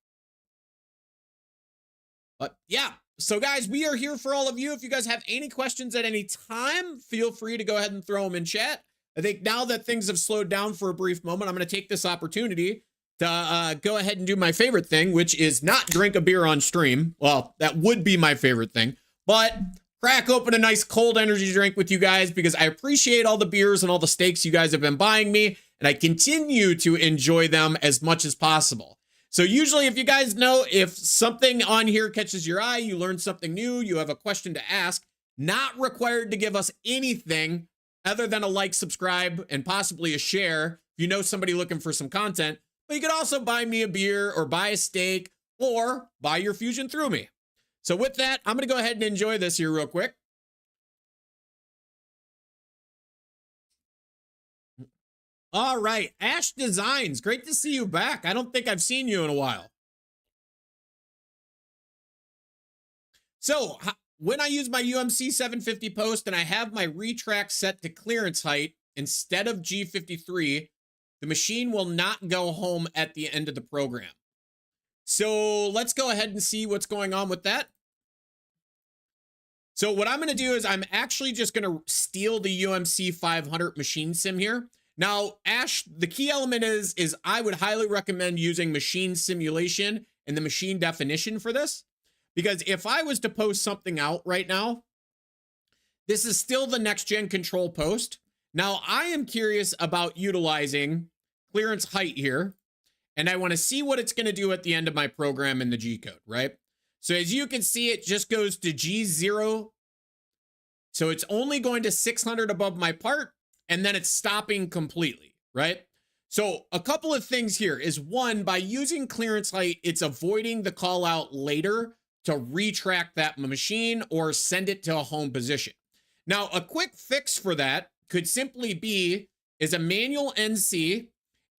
But yeah. So guys, we are here for all of you. If you guys have any questions at any time, feel free to go ahead and throw them in chat. I think now that things have slowed down for a brief moment, I'm going to take this opportunity to go ahead and do my favorite thing, which is not drink a beer on stream. Well, that would be my favorite thing, but crack open a nice cold energy drink with you guys because I appreciate all the beers and all the steaks you guys have been buying me, and I continue to enjoy them as much as possible. So usually, if you guys know, if something on here catches your eye, you learn something new, you have a question to ask, not required to give us anything other than a like, subscribe, and possibly a share if you know somebody looking for some content. But you could also buy me a beer or buy a steak or buy your Fusion through me. So with that, I'm going to go ahead and enjoy this here real quick. All right, Ash Designs, great to see you back. I don't think I've seen you in a while. So when I use my UMC 750 post and I have my retract set to clearance height instead of G53, the machine will not go home at the end of the program. So let's go ahead and see what's going on with that. So what I'm going to do is I'm actually just going to steal the UMC 500 machine sim here. Now, Ash, the key element is I would highly recommend using machine simulation and the machine definition for this. Because if I was to post something out right now, this is still the next gen control post. Now, I am curious about utilizing clearance height here, and I want to see what it's going to do at the end of my program in the G code, right? So as you can see, it just goes to G0. So it's only going to 600 above my part, and then it's stopping completely, right? So a couple of things here is one, by using clearance height, it's avoiding the call out later to retract that machine or send it to a home position. Now, a quick fix for that could simply be is a manual NC.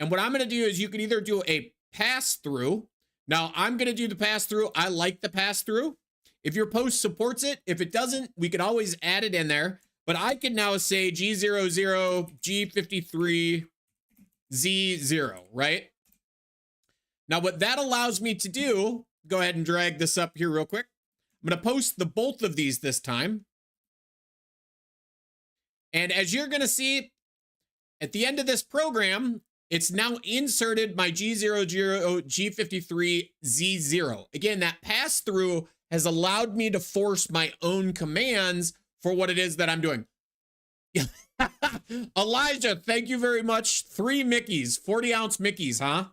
And what I'm going to do is you can either do a pass through. Now, I'm going to do the pass through. I like the pass through. If your post supports it, if it doesn't, we could always add it in there. But I can now say G00, G53, Z0, right? Now, what that allows me to do, go ahead and drag this up here real quick. I'm going to post the both of these this time. And as you're going to see, at the end of this program, it's now inserted my G00, G53, Z0. Again, that pass-through has allowed me to force my own commands for what it is that I'm doing. Elijah, thank you very much. 3 Mickeys, 40-ounce Mickeys, huh?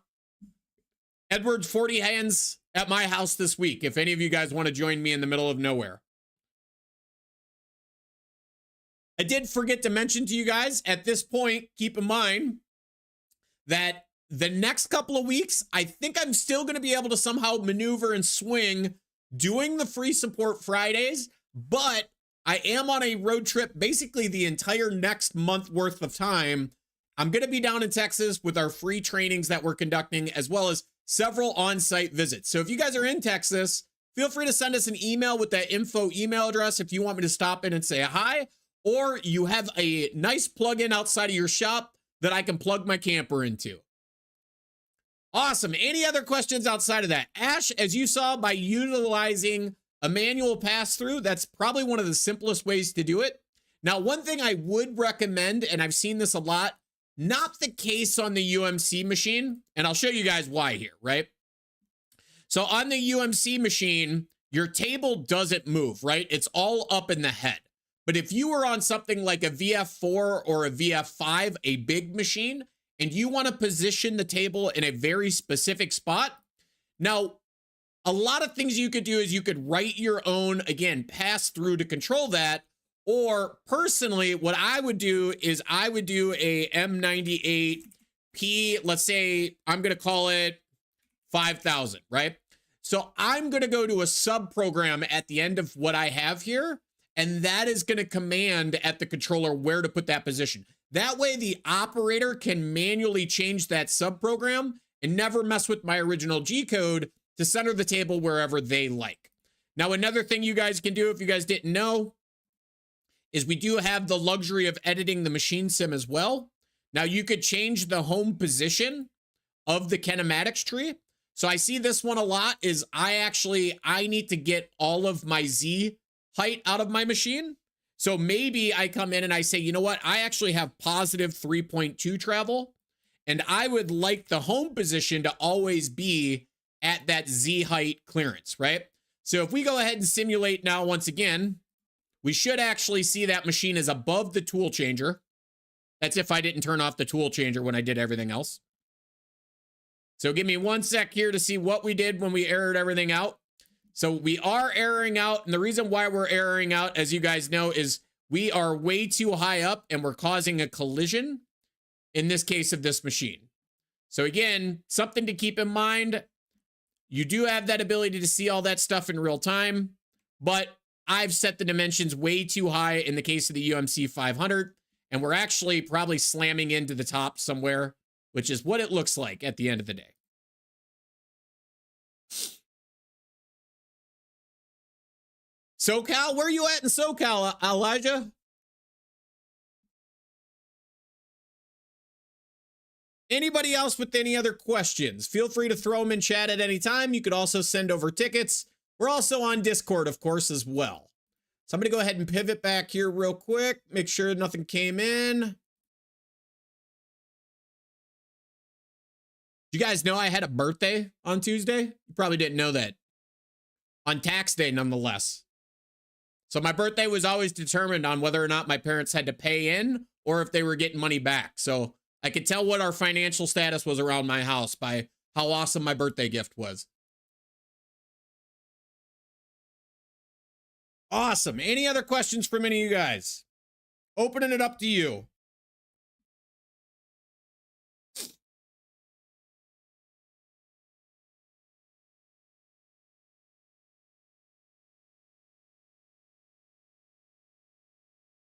Edward's 40 hands at my house this week, if any of you guys want to join me in the middle of nowhere. I did forget to mention to you guys at this point, keep in mind that the next couple of weeks, I think I'm still going to be able to somehow maneuver and swing doing the free support Fridays, but I am on a road trip basically the entire next month worth of time. I'm going to be down in Texas with our free trainings that we're conducting, as well as several on-site visits. So if you guys are in Texas, feel free to send us an email with that info email address if you want me to stop in and say hi, or you have a nice plug-in outside of your shop that I can plug my camper into. Awesome. Any other questions outside of that? Ash, as you saw, by utilizing a manual pass-through, that's probably one of the simplest ways to do it. Now, one thing I would recommend, and I've seen this a lot, not the case on the UMC machine, and I'll show you guys why here, right? So on the UMC machine, your table doesn't move, right? It's all up in the head. But if you were on something like a VF4 or a VF5, a big machine, and you want to position the table in a very specific spot, now, a lot of things you could do is you could write your own, again, pass through to control that. Or personally, what I would do is I would do a M98P, let's say I'm going to call it 5,000, right? So I'm going to go to a sub program at the end of what I have here, and that is going to command at the controller where to put that position. That way the operator can manually change that sub program and never mess with my original G code to center the table wherever they like. Now, another thing you guys can do, if you guys didn't know, is we do have the luxury of editing the machine sim as well. Now, you could change the home position of the kinematics tree. So I see this one a lot is I need to get all of my Z height out of my machine. So maybe I come in and I say, you know what? I actually have positive 3.2 travel, and I would like the home position to always be at that Z height clearance, right? So if we go ahead and simulate now, once again, we should actually see that machine is above the tool changer. That's if I didn't turn off the tool changer when I did everything else. So give me 1 sec here to see what we did when we errored everything out. So we are erroring out, and the reason why we're erroring out, as you guys know, is we are way too high up and we're causing a collision in this case of this machine. So again, something to keep in mind. You do have that ability to see all that stuff in real time, but I've set the dimensions way too high in the case of the UMC 500, and we're actually probably slamming into the top somewhere, which is what it looks like at the end of the day. SoCal, where are you at in SoCal, Elijah? Anybody else with any other questions? Feel free to throw them in chat at any time. You could also send over tickets. We're also on Discord, of course, as well. So I'm going to go ahead and pivot back here real quick. Make sure nothing came in. You guys know I had a birthday on Tuesday? You probably didn't know that. On tax day, nonetheless. So my birthday was always determined on whether or not my parents had to pay in or if they were getting money back. So I could tell what our financial status was around my house by how awesome my birthday gift was. Awesome. Any other questions from any of you guys? Opening it up to you.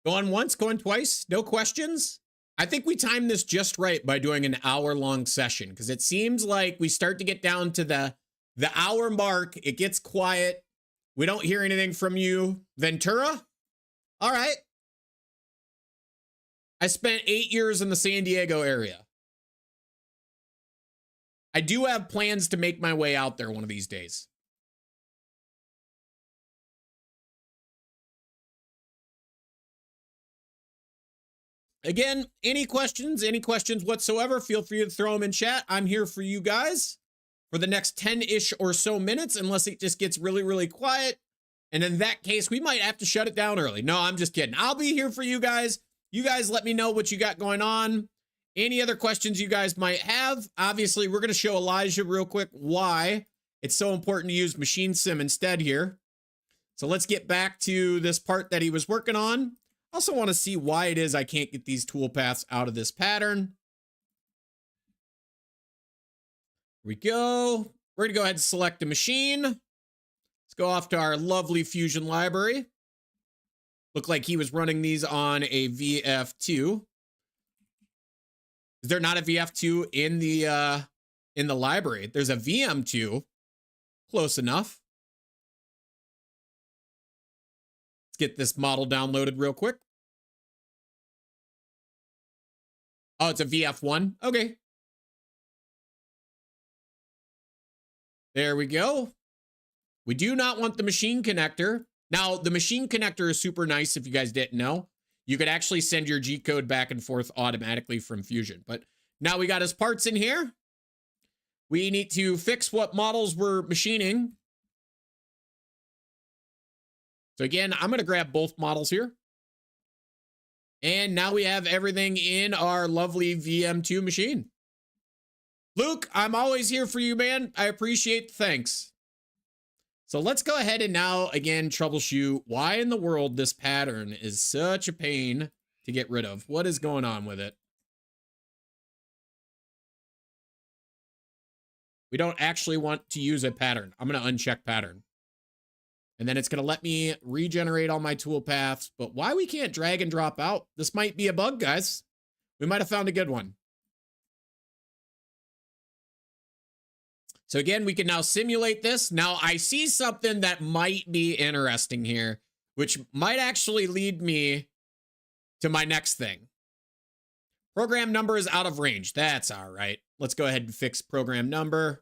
Going once, going twice, no questions. I think we timed this just right by doing an hour-long session because it seems like we start to get down to the hour mark. It gets quiet. We don't hear anything from you. Ventura? All right. I spent 8 years in the San Diego area. I do have plans to make my way out there one of these days. Again, any questions whatsoever, feel free to throw them in chat. I'm here for you guys for the next 10-ish or so minutes, unless it just gets really, really quiet. And in that case, we might have to shut it down early. No, I'm just kidding. I'll be here for you guys. You guys let me know what you got going on. Any other questions you guys might have. Obviously, we're going to show Elijah real quick why it's so important to use Machine Sim instead here. So let's get back to this part that he was working on. Also want to see why it is I can't get these toolpaths out of this pattern. Here we go. We're going to go ahead and select a machine. Let's go off to our lovely Fusion library. Look like he was running these on a VF2. Is there not a VF2 in the library? There's a VM2. Close enough. Let's get this model downloaded real quick. Oh, it's a VF1. Okay. There we go. We do not want the machine connector. Now, the machine connector is super nice if you guys didn't know. You could actually send your G code back and forth automatically from Fusion. But now we got his parts in here. We need to fix what models we're machining. So again, I'm going to grab both models here. And now we have everything in our lovely VM2 machine. Luke, I'm always here for you, man. I appreciate the thanks. So let's go ahead and now, again, troubleshoot why in the world this pattern is such a pain to get rid of. What is going on with it? We don't actually want to use a pattern. I'm going to uncheck pattern. And then it's going to let me regenerate all my tool paths. But why we can't drag and drop out? This might be a bug, guys. We might have found a good one. So again, we can now simulate this. Now I see something that might be interesting here, which might actually lead me to my next thing. Program number is out of range. That's all right. Let's go ahead and fix program number.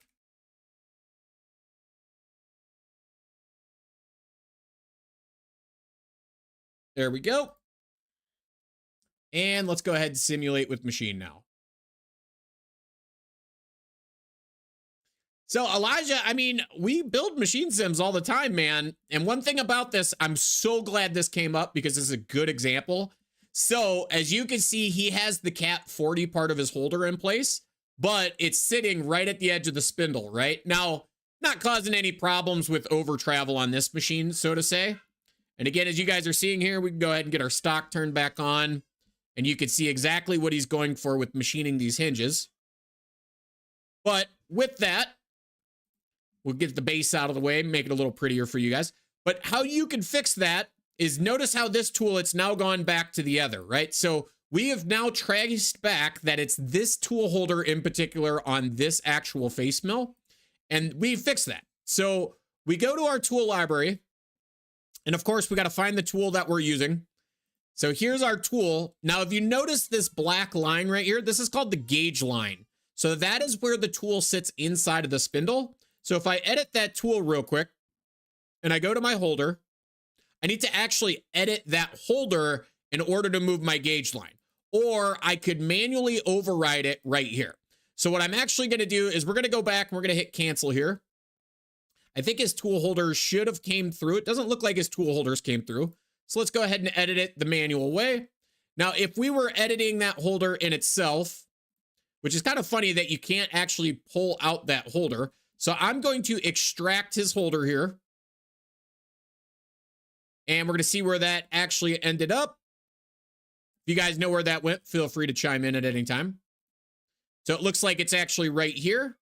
There we go. And let's go ahead and simulate with machine now. So Elijah, I mean, we build machine sims all the time, man. And one thing about this, I'm so glad this came up because this is a good example. So as you can see, he has the Cat 40 part of his holder in place, but it's sitting right at the edge of the spindle, right? Now, not causing any problems with over travel on this machine, so to say. And again, as you guys are seeing here, we can go ahead and get our stock turned back on. And you can see exactly what he's going for with machining these hinges. But with that, we'll get the base out of the way, make it a little prettier for you guys. But how you can fix that is notice how this tool, it's now gone back to the other, right? So we have now traced back that it's this tool holder in particular on this actual face mill. And we fixed that. So we go to our tool library. And of course, we got to find the tool that we're using. So here's our tool. Now, if you notice this black line right here, this is called the gauge line. So that is where the tool sits inside of the spindle. So if I edit that tool real quick and I go to my holder, I need to actually edit that holder in order to move my gauge line. Or I could manually override it right here. So what I'm actually going to do is we're going to go back and we're going to hit cancel here. I think his tool holders should have came through. It doesn't look like his tool holders came through. So let's go ahead and edit it the manual way. Now, if we were editing that holder in itself, which is kind of funny that you can't actually pull out that holder. So I'm going to extract his holder here. And we're going to see where that actually ended up. If you guys know where that went, feel free to chime in at any time. So it looks like it's actually right here.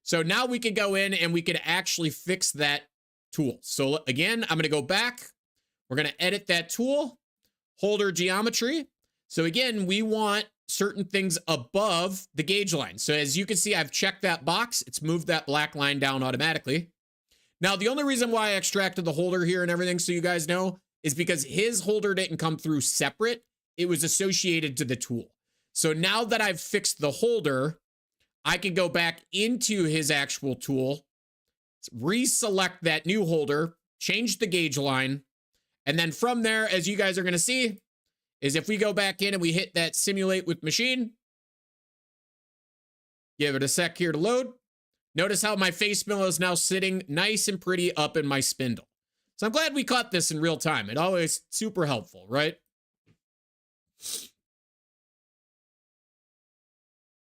So now we can go in and we can actually fix that tool. So again, I'm going to go back. We're going to edit that tool. holder geometry. So again, we want certain things above the gauge line. So as you can see, I've checked that box. It's moved that black line down automatically. Now, the only reason why I extracted the holder here and everything, so you guys know, is because his holder didn't come through separate. It was associated to the tool. So now that I've fixed the holder, I can go back into his actual tool, reselect that new holder, change the gauge line, and then from there, as you guys are going to see, is if we go back in and we hit that simulate with machine, give it a sec here to load. Notice how my face mill is now sitting nice and pretty up in my spindle. So I'm glad we caught this in real time. It always super helpful, right?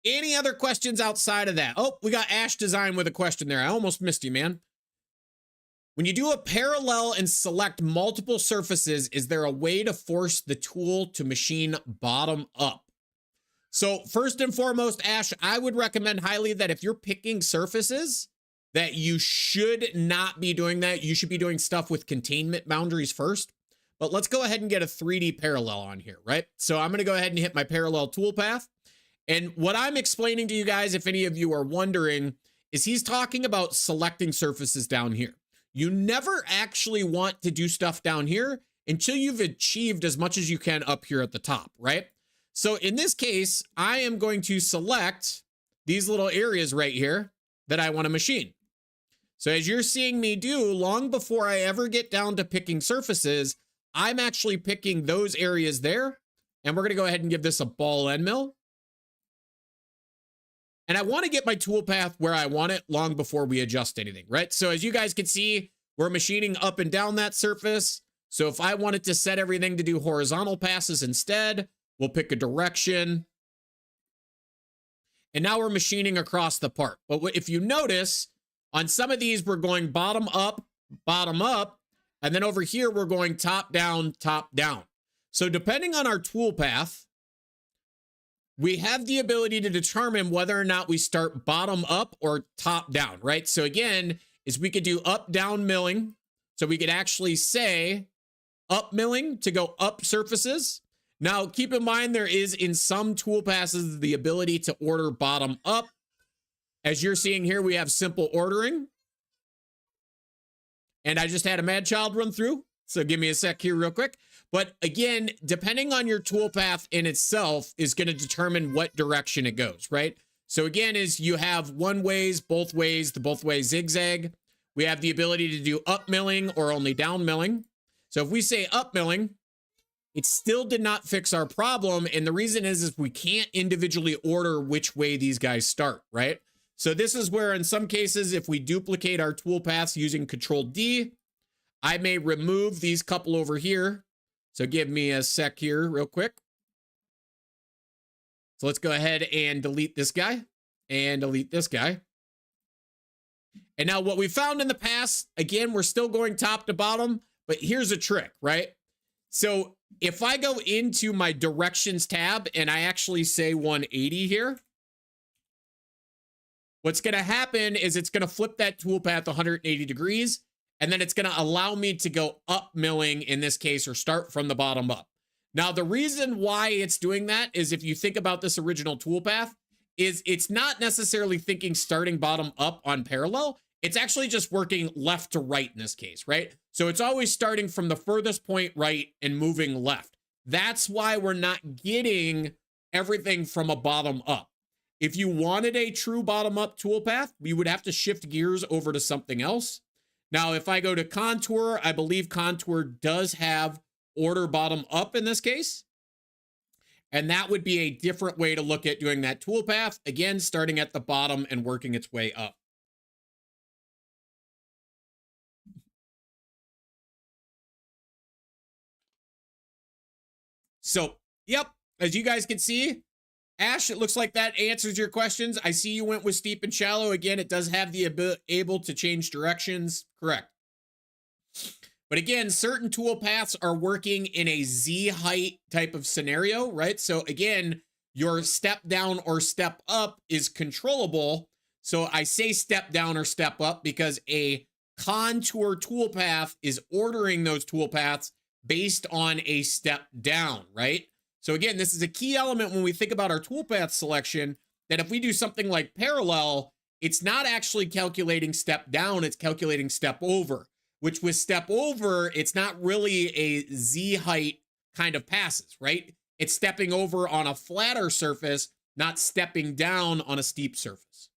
Any other questions outside of that? Oh, we got Ash Design with a question there. I almost missed you, man. When you do a parallel and select multiple surfaces, is there a way to force the tool to machine bottom up? So first and foremost, Ash, I would recommend highly that if you're picking surfaces, that you should not be doing that. You should be doing stuff with containment boundaries first. But let's go ahead and get a 3D parallel on here, right? So I'm going to go ahead and hit my parallel toolpath. And what I'm explaining to you guys, if any of you are wondering, is he's talking about selecting surfaces down here. You never actually want to do stuff down here until you've achieved as much as you can up here at the top, right? So in this case, I am going to select these little areas right here that I want to machine. So as you're seeing me do, long before I ever get down to picking surfaces, I'm actually picking those areas there. And we're going to go ahead and give this a ball end mill. And I want to get my toolpath where I want it long before we adjust anything, right? So as you guys can see, we're machining up and down that surface. So if I wanted to set everything to do horizontal passes instead, we'll pick a direction. And now we're machining across the part. But if you notice, on some of these, we're going bottom up. And then over here, we're going top down, top down. So depending on our toolpath, we have the ability to determine whether or not we start bottom up or top down, right? So again, is we could do up down milling. So we could actually say up milling to go up surfaces. Now, keep in mind, there is in some tool passes the ability to order bottom up. As you're seeing here, we have simple ordering. And I just had a mad child run through. So give me a sec here real quick. But again, depending on your toolpath in itself is going to determine what direction it goes, right? So again, is you have one ways, both ways, the both way zigzag. We have the ability to do up milling or only down milling. So if we say up milling, it still did not fix our problem. And the reason is we can't individually order which way these guys start, right? So this is where in some cases, if we duplicate our toolpaths using Control D, I may remove these couple over here. So give me a sec here real quick. So let's go ahead and delete this guy and delete this guy. And now what we found in the past, again, we're still going top to bottom, but here's a trick, right? So if I go into my directions tab and I actually say 180 here, what's going to happen is it's going to flip that toolpath 180 degrees. And then it's going to allow me to go up milling in this case, or start from the bottom up. Now, the reason why it's doing that is if you think about this original toolpath, is it's not necessarily thinking starting bottom up on parallel. It's actually just working left to right in this case, right? So it's always starting from the furthest point right and moving left. That's why we're not getting everything from a bottom up. If you wanted a true bottom up toolpath, we would have to shift gears over to something else. Now, if I go to Contour, I believe Contour does have order bottom up in this case. And that would be a different way to look at doing that toolpath. Again, starting at the bottom and working its way up. So, yep, as you guys can see, Ash, it looks like that answers your questions. I see you went with steep and shallow. Again, it does have the able to change directions. Correct. But again, certain tool paths are working in a Z height type of scenario, right? So again, your step down or step up is controllable. So I say step down or step up because a contour toolpath is ordering those toolpaths based on a step down, right? So again, this is a key element when we think about our toolpath selection, that if we do something like parallel, it's not actually calculating step down, it's calculating step over, which with step over, it's not really a Z height kind of passes, right? It's stepping over on a flatter surface, not stepping down on a steep surface.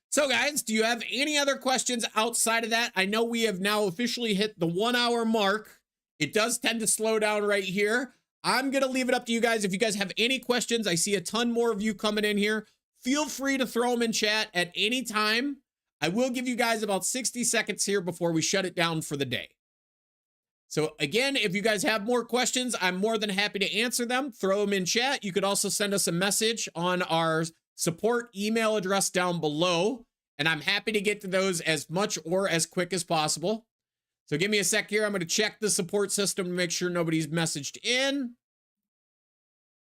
So guys, do you have any other questions outside of that? I know we have now officially hit the 1 hour mark. It does tend to slow down right here. I'm going to leave it up to you guys. If you guys have any questions, I see a ton more of you coming in here. Feel free to throw them in chat at any time. I will give you guys about 60 seconds here before we shut it down for the day. So again, if you guys have more questions, I'm more than happy to answer them. Throw them in chat. You could also send us a message on our support email address down below, and I'm happy to get to those as much or as quick as possible. So give me a sec here. I'm going to check the support system to make sure nobody's messaged in.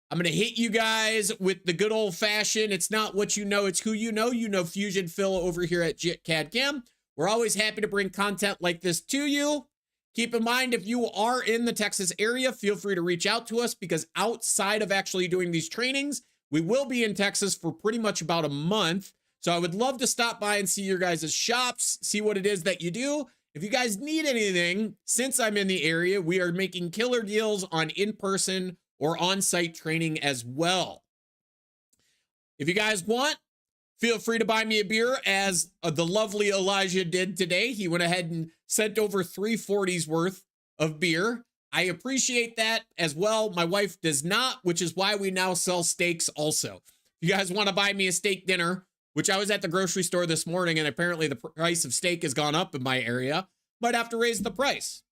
I'm going to hit you guys with the good old fashioned, it's not what you know, it's who you know. You know Fusion Phil over here at jitcadcam. We're always happy to bring content like this to you. Keep in mind, if you are in the Texas area, feel free to reach out to us, because outside of actually doing these trainings, we will be in Texas for pretty much about a month. So I would love to stop by and see your guys' shops, see what it is that you do. If you guys need anything, since I'm in the area, we are making killer deals on in-person or on-site training as well. If you guys want, feel free to buy me a beer, as the lovely Elijah did today. He went ahead and sent over 340s worth of beer. I appreciate that as well. My wife does not, which is why we now sell steaks also. If you guys want to buy me a steak dinner, which I was at the grocery store this morning, and apparently the price of steak has gone up in my area, might have to raise the price.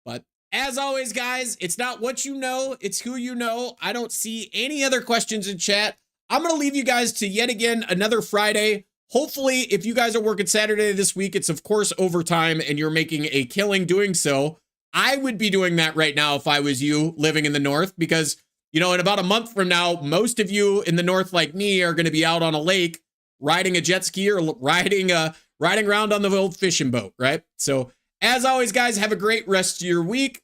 But as always, guys, it's not what you know, it's who you know. I don't see any other questions in chat. I'm going to leave you guys to yet again another Friday. Hopefully, if you guys are working Saturday this week, it's of course overtime and you're making a killing doing so. I would be doing that right now if I was you living in the North, because, you know, in about a month from now, most of you in the North like me are going to be out on a lake riding a jet ski or riding around on the old fishing boat, right? So as always, guys, have a great rest of your week.